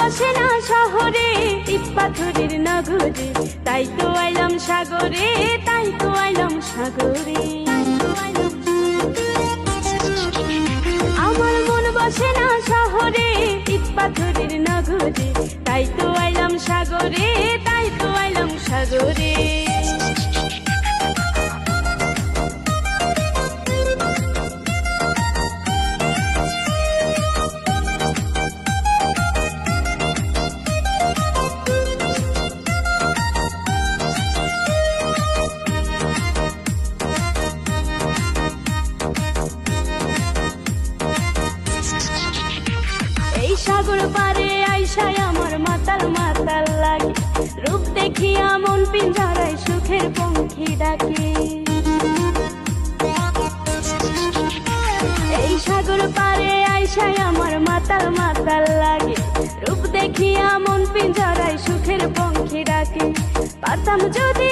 বসে না শহরে, ইট পাথরের নগরে, তাই তো আইলাম সাগরে, তাই তো আইলাম সাগরে। আমার মন বসে না শহরে, ইট পাথরের নগরে, তাই তো আইলাম সাগরে, তাই তো আইলাম সাগরে। এই সাগর পারে আইসায় আমার মাতাল মাতাল লাগে, রূপ দেখিয়া মন পিঞ্জরায় সুখের পঙ্খী ডাকে। এই সাগর পারে আইসায় আমার মাতাল মাতাল লাগে, রূপ দেখিয়া মন পিঞ্জরায় সুখের পঙ্খী ডাকে। পারতাম যদি